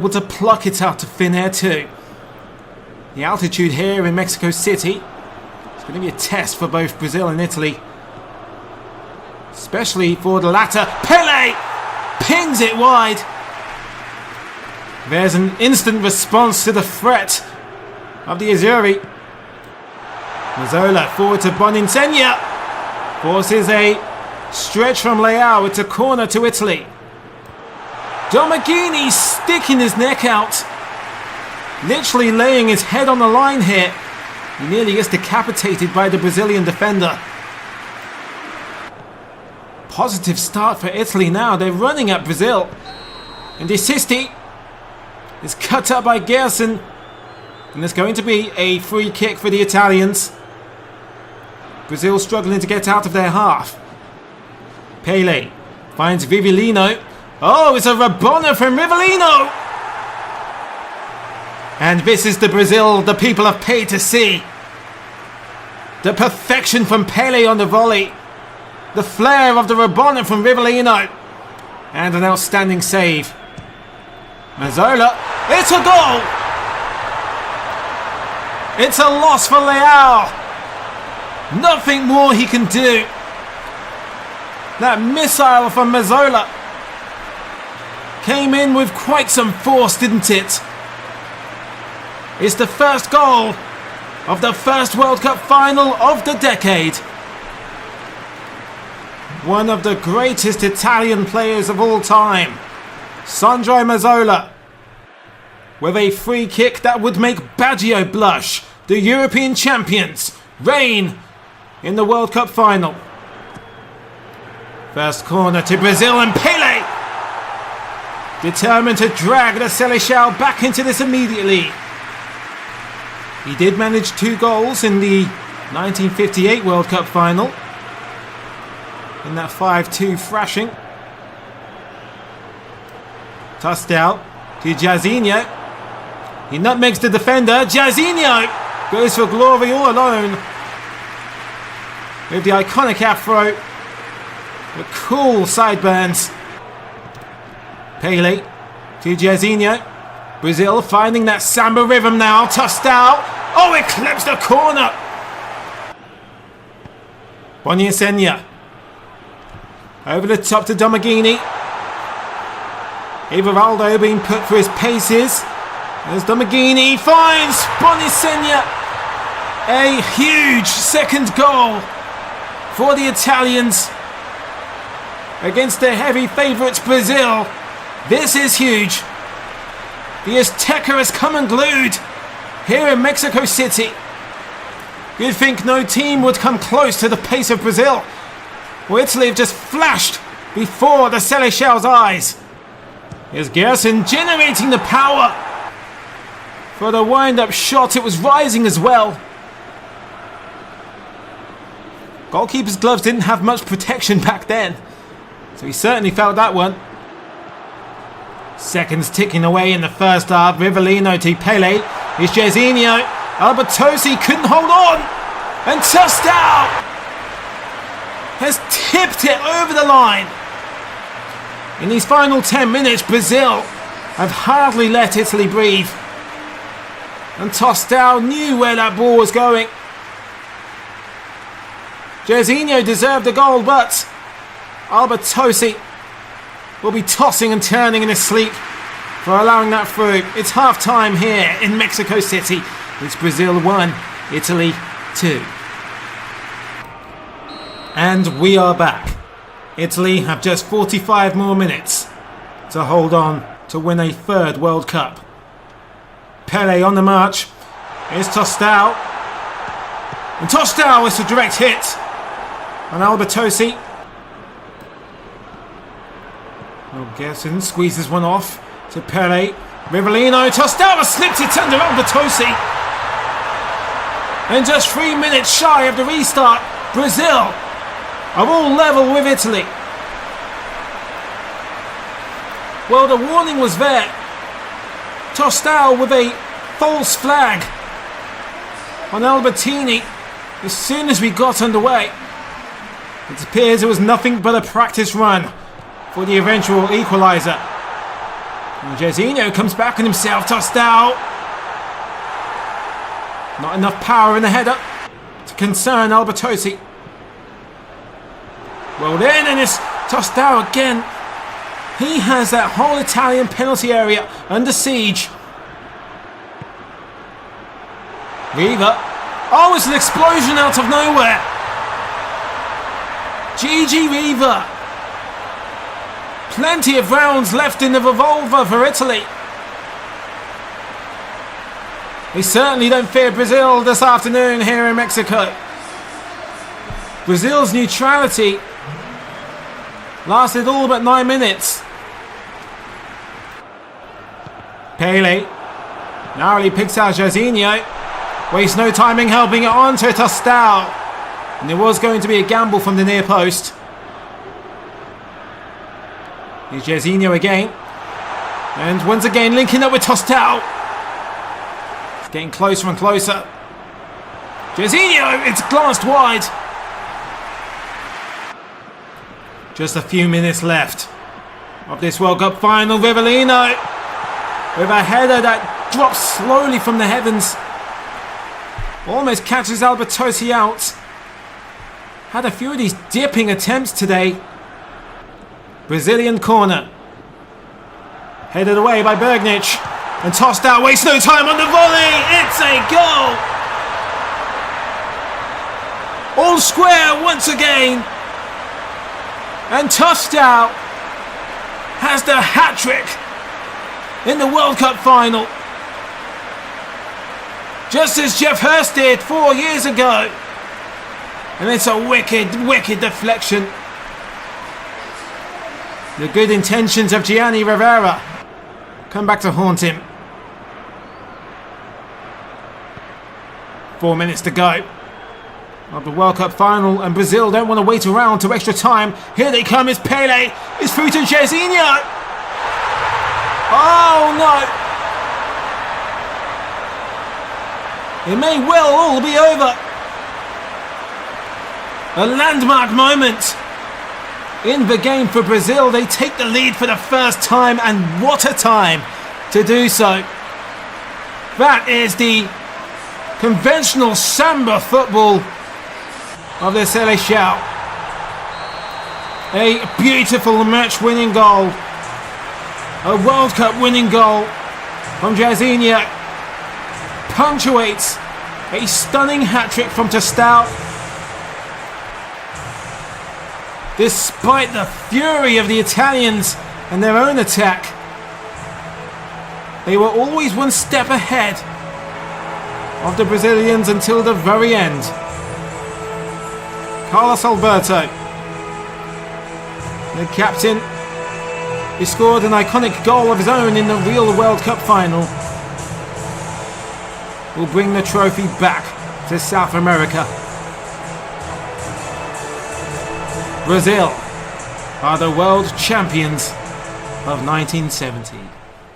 able to pluck it out of thin air too. The altitude here in Mexico City is going to be a test for both Brazil and Italy, especially for the latter. Pele pings it wide. There's an instant response to the threat of the Azzurri. Mazzola forward to Boninsegna, forces a stretch from Leao. It's a corner to Italy. Domagini sticking his neck out, literally laying his head on the line here. He nearly gets decapitated by the Brazilian defender. Positive start for Italy now. They're running at Brazil. And Desisti is cut up by Gerson. And there's going to be a free kick for the Italians. Brazil struggling to get out of their half. Pele finds Rivellino. Oh, it's a Rabona from Rivellino! And this is the Brazil the people have paid to see. The perfection from Pele on the volley. The flair of the Rabona from Rivellino. And an outstanding save. Mazzola. It's a goal! It's a loss for Leao. Nothing more he can do. That missile from Mazzola came in with quite some force, didn't it? It's the first goal of the first World Cup final of the decade. One of the greatest Italian players of all time, Sandro Mazzola, with a free kick that would make Baggio blush. The European champions reign in the World Cup final. First corner to Brazil, and Pele determined to drag the Seleção back into this immediately. He did manage 2 goals in the 1958 World Cup final, in that 5-2 thrashing. Tossed out to Jairzinho. He nutmegs the defender. Jairzinho goes for glory all alone with the iconic afro, the cool sideburns. Pele to Jairzinho. Brazil finding that samba rhythm now. Tossed out. Oh, it clips the corner. Boninsegna over the top to Domagini. Everaldo being put through his paces. As Domagini finds Boninsegna. A huge second goal for the Italians against the heavy favourites Brazil. This is huge. The Azteca has come unglued here in Mexico City. You'd think no team would come close to the pace of Brazil. Well, Italy have just flashed before the Seleção's eyes. Here's Gerson generating the power. For the wind-up shot, it was rising as well. Goalkeeper's gloves didn't have much protection back then, so he certainly felt that one. Seconds ticking away in the first half. Rivellino to Pele. Here's Jairzinho. Albertosi couldn't hold on. And tossed out. Has tipped it over the line. In these final 10 minutes, Brazil have hardly let Italy breathe. And Tostao knew where that ball was going. Jairzinho deserved the goal, but Albertosi will be tossing and turning in his sleep for allowing that through. It's half time here in Mexico City. It's Brazil 1, Italy 2. And we are back. Italy have just 45 more minutes to hold on to win a third World Cup. Pele on the march. Here's Tostao. And Tostao is a direct hit on Albertosi. Oh, Gerson squeezes one off to Pele. Rivellino. Tostao slipped it under Albertosi. And just 3 minutes shy of the restart, Brazil are all level with Italy. Well, the warning was there. Tostao with a false flag on Albertini as soon as we got underway. It appears it was nothing but a practice run for the eventual equaliser. And Jairzinho comes back on himself, tossed out. Not enough power in the header to concern Albertosi. Rolled in and it's tossed out again. He has that whole Italian penalty area under siege. Riva. Oh, it's an explosion out of nowhere. GG Riva. Plenty of rounds left in the revolver for Italy. They certainly don't fear Brazil this afternoon here in Mexico. Brazil's neutrality lasted all but 9 minutes. Pele narrowly picks out Jairzinho. Wastes no timing helping it on to Tostao. And there was going to be a gamble from the near post. Here's Jairzinho again. And once again linking up with Tostao. It's getting closer and closer. Jairzinho, it's glanced wide. Just a few minutes left of this World Cup final. Rivellino with a header that drops slowly from the heavens. Almost catches Albertosi out. Had a few of these dipping attempts today. Brazilian corner. Headed away by Bergnic. And tossed out. Wastes no time on the volley. It's a goal. All square once again. And tossed out has the hat-trick in the World Cup final. Just as Jeff Hurst did 4 years ago. And it's a wicked, wicked deflection. The good intentions of Gianni Rivera come back to haunt him. 4 minutes to go of the World Cup final, and Brazil don't want to wait around to extra time. Here they come, it's Pele. It's through to Jairzinho. Oh no. It may well all be over. A landmark moment in the game for Brazil. They take the lead for the first time, and what a time to do so. That is the conventional samba football of the Seleção. A beautiful match-winning goal. A World Cup winning goal from Jairzinho punctuates a stunning hat-trick from Tostao. Despite the fury of the Italians and their own attack, they were always one step ahead of the Brazilians until the very end. Carlos Alberto, the captain, who scored an iconic goal of his own in the real World Cup final, will bring the trophy back to South America. Brazil are the world champions of 1970.